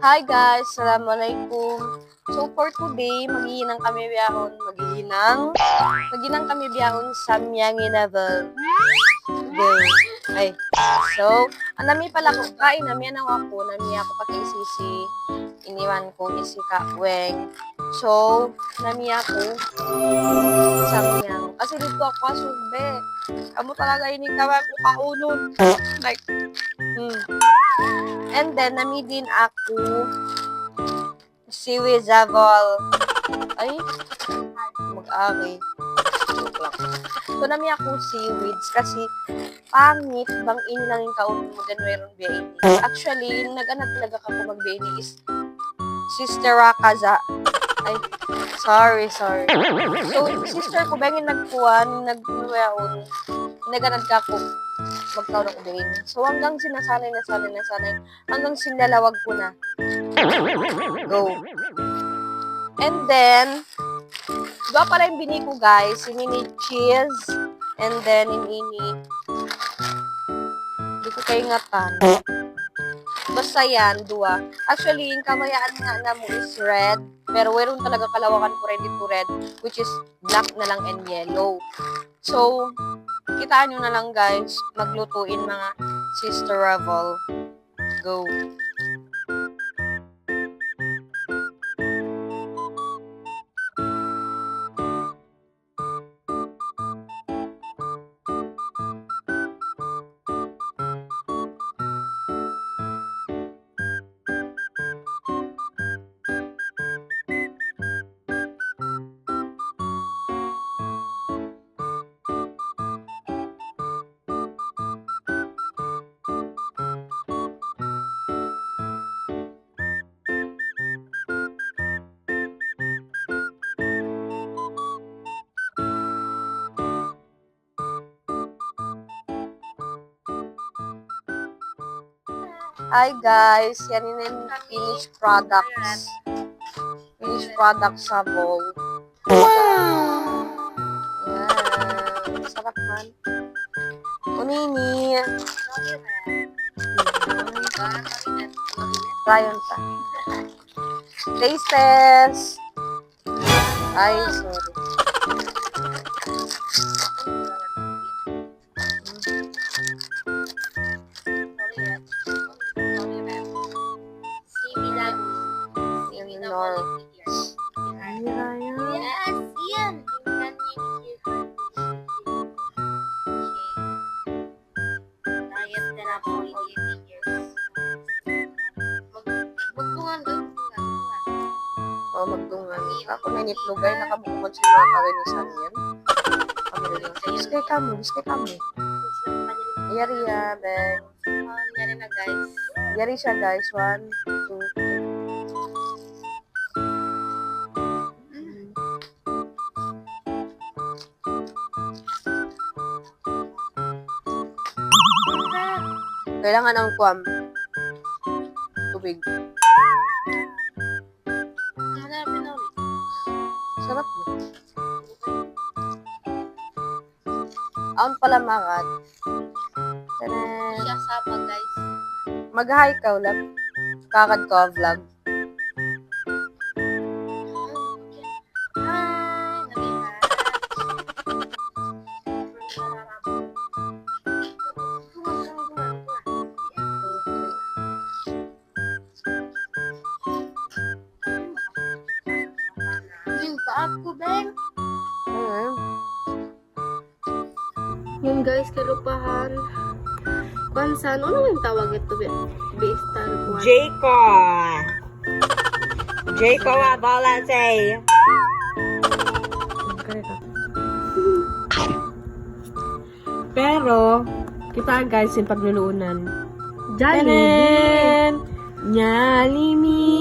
Hi guys, Assalamualaikum. So for today, maghihinang kami biyahon sa Miangi Level. Go. Ay. So, anami pala ko kain nami ako pakai sisi. Iniwan ko isi kakweng. So, nami ako sa Miang. Kasi dito ako asugbe. Kamu talaga ini kawa ko kaunod. Like, And then, nami din ako seaweed zavol. Ay, mag-ari. Joke lang. So, nami ako seaweeds kasi pangit bang ini lang yung kaunod mo din mayroon biya ini. Actually, yung nag-anak talaga ka ko mag-biya ini is Sister Rakaza. Ay, sorry. So, sister ko ba yung nagkuhan, nagnuweon, naganad ka ko magkaroon ako din. So, hanggang sinasanay, hanggang sinalawag ko na. Go. And then, doon pala yung bini ko, guys. Ini cheese. And then, ini hindi ko kayo ngatan. Basta yan, dua. Actually, yung kamayaan nga mo is red. Pero meron talaga kalawakan ko rin dito red, which is black na lang and yellow. So, kitaan nyo na lang guys, maglutuin mga Sister Ravel. Go. Hi guys, yan yung finished products. Finished products sa bowl. Wow! Yan. Sarap man. Unini. Rayon ta. Tastes. Ay, sorry. Yes, yan. Magdungan. Ako na nitlugay, nakabukod sa mga karinisan yan. Biskay kami. Yari ya, Ben. Yari na guys. Yari siya guys. 1, 2, 3. Kailangan ng tubig. Sarap mo. Aon pala makat. Siya sapa guys. Mag-hi ka ulit. Kakad ko vlog. Hi. Yung paap ko, Ben. Yun guys, kalupahan. Pansan, ano yung tawag ito? Bastan ko. Jayco Abalante. Pero, kita guys yung pagluluunan. Jollibee. Nyalimi.